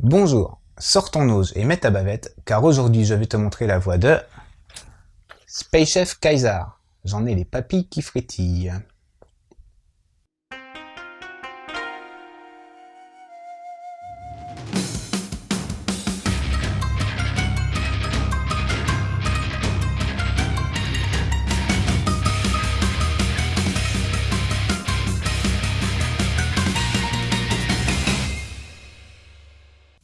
Bonjour, sors ton ose et mets ta bavette, car aujourd'hui je vais te montrer la voix de Space Chef Kaiser. J'en ai les papilles qui frétillent.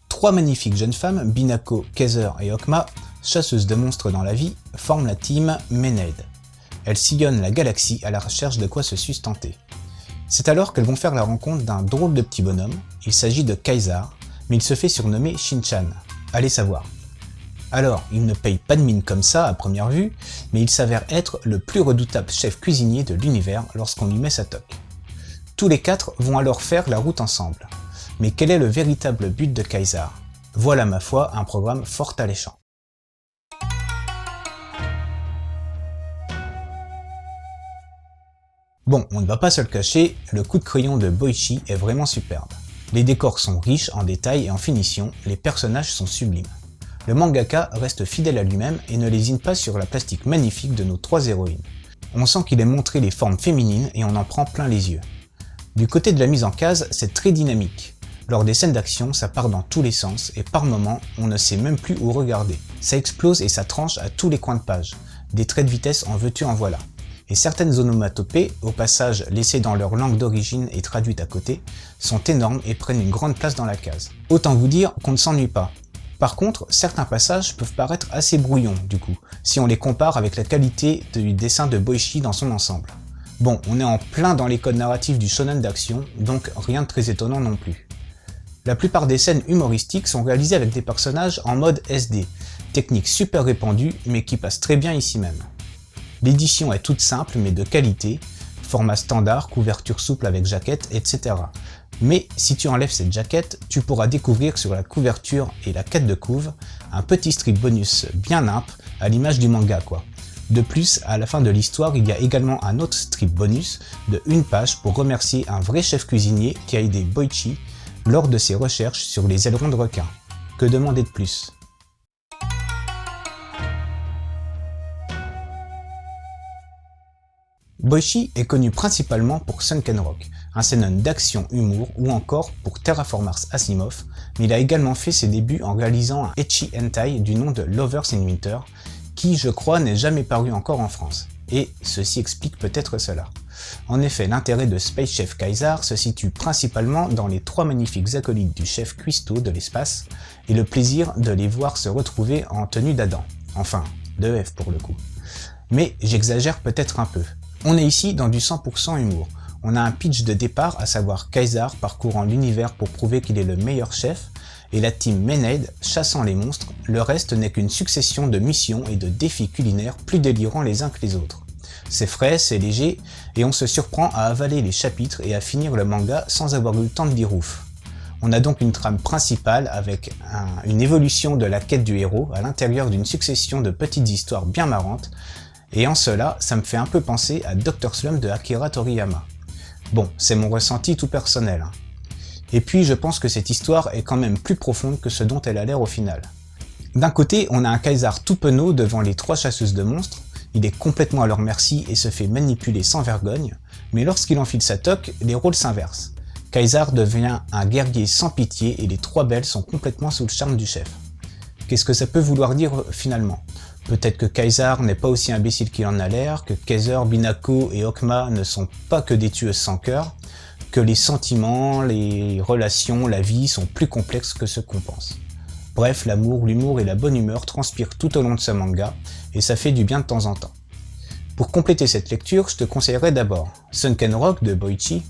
Trois magnifiques jeunes femmes, Binako, Kaiser et Okma, chasseuses de monstres dans la vie, forment la team Menade. Elles sillonnent la galaxie à la recherche de quoi se sustenter. C'est alors qu'elles vont faire la rencontre d'un drôle de petit bonhomme. Il s'agit de Kaiser, mais il se fait surnommer Shin-chan. Allez savoir. Alors, il ne paye pas de mine comme ça à première vue, mais il s'avère être le plus redoutable chef cuisinier de l'univers lorsqu'on lui met sa toque. Tous les quatre vont alors faire la route ensemble. Mais quel est le véritable but de Kaiser? Voilà ma foi un programme fort alléchant. Bon, on ne va pas se le cacher, le coup de crayon de Boichi est vraiment superbe. Les décors sont riches en détails et en finition, les personnages sont sublimes. Le mangaka reste fidèle à lui-même et ne lésine pas sur la plastique magnifique de nos trois héroïnes. On sent qu'il aime montrer les formes féminines et on en prend plein les yeux. Du côté de la mise en case, c'est très dynamique. Lors des scènes d'action, ça part dans tous les sens et par moments, on ne sait même plus où regarder. Ça explose et ça tranche à tous les coins de page. Des traits de vitesse en veux-tu en voilà. Et certaines onomatopées, au passage laissées dans leur langue d'origine et traduites à côté, sont énormes et prennent une grande place dans la case. Autant vous dire qu'on ne s'ennuie pas. Par contre, certains passages peuvent paraître assez brouillons du coup, si on les compare avec la qualité du dessin de Boichi dans son ensemble. Bon, on est en plein dans les codes narratifs du shonen d'action, donc rien de très étonnant non plus. La plupart des scènes humoristiques sont réalisées avec des personnages en mode SD, technique super répandue mais qui passe très bien ici même. L'édition est toute simple mais de qualité, format standard, couverture souple avec jaquette, etc. Mais si tu enlèves cette jaquette, tu pourras découvrir sur la couverture et la quête de couve un petit strip bonus bien nimp à l'image du manga quoi. De plus, à la fin de l'histoire, il y a également un autre strip bonus de une page pour remercier un vrai chef cuisinier qui a aidé Boichi lors de ses recherches sur les ailerons de requin. Que demander de plus? Boichi est connu principalement pour Sunken Rock, un seinen d'action-humour ou encore pour Terraform Mars Asimov, mais il a également fait ses débuts en réalisant un ecchi hentai du nom de Lovers in Winter, qui je crois n'est jamais paru encore en France. Et ceci explique peut-être cela. En effet, l'intérêt de Space Chef Kaiser se situe principalement dans les trois magnifiques acolytes du chef cuistot de l'espace et le plaisir de les voir se retrouver en tenue d'Adam. Enfin, de Ève pour le coup. Mais j'exagère peut-être un peu. On est ici dans du 100% humour. On a un pitch de départ, à savoir Kaiser parcourant l'univers pour prouver qu'il est le meilleur chef, et la team Menade chassant les monstres. Le reste n'est qu'une succession de missions et de défis culinaires plus délirants les uns que les autres. C'est frais, c'est léger, et on se surprend à avaler les chapitres et à finir le manga sans avoir eu le temps de dire ouf. On a donc une trame principale avec une évolution de la quête du héros à l'intérieur d'une succession de petites histoires bien marrantes, et en cela, ça me fait un peu penser à Dr. Slump de Akira Toriyama. Bon, c'est mon ressenti tout personnel. Et puis je pense que cette histoire est quand même plus profonde que ce dont elle a l'air au final. D'un côté, on a un Kaiser tout penaud devant les trois chasseuses de monstres, il est complètement à leur merci et se fait manipuler sans vergogne, mais lorsqu'il enfile sa toque, les rôles s'inversent. Kaiser devient un guerrier sans pitié et les trois belles sont complètement sous le charme du chef. Qu'est-ce que ça peut vouloir dire finalement? Peut-être que Kaiser n'est pas aussi imbécile qu'il en a l'air, que Kaiser, Binako et Okma ne sont pas que des tueuses sans cœur, que les sentiments, les relations, la vie sont plus complexes que ce qu'on pense. Bref, l'amour, l'humour et la bonne humeur transpirent tout au long de ce manga, et ça fait du bien de temps en temps. Pour compléter cette lecture, je te conseillerais d'abord Sunken Rock de Boichi.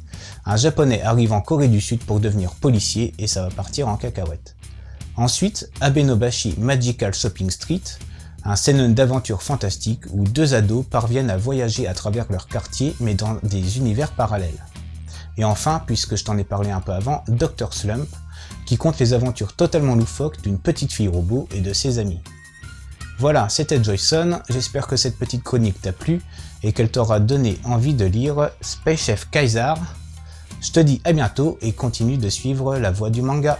Un japonais arrive en Corée du Sud pour devenir policier et ça va partir en cacahuète. Ensuite, Abenobashi Magical Shopping Street, un seinen d'aventure fantastique où deux ados parviennent à voyager à travers leur quartier mais dans des univers parallèles. Et enfin, puisque je t'en ai parlé un peu avant, Dr. Slump, qui compte les aventures totalement loufoques d'une petite fille robot et de ses amis. Voilà, c'était Joyson, j'espère que cette petite chronique t'a plu et qu'elle t'aura donné envie de lire Space Chef Kaiser. Je te dis à bientôt et continue de suivre la voie du manga.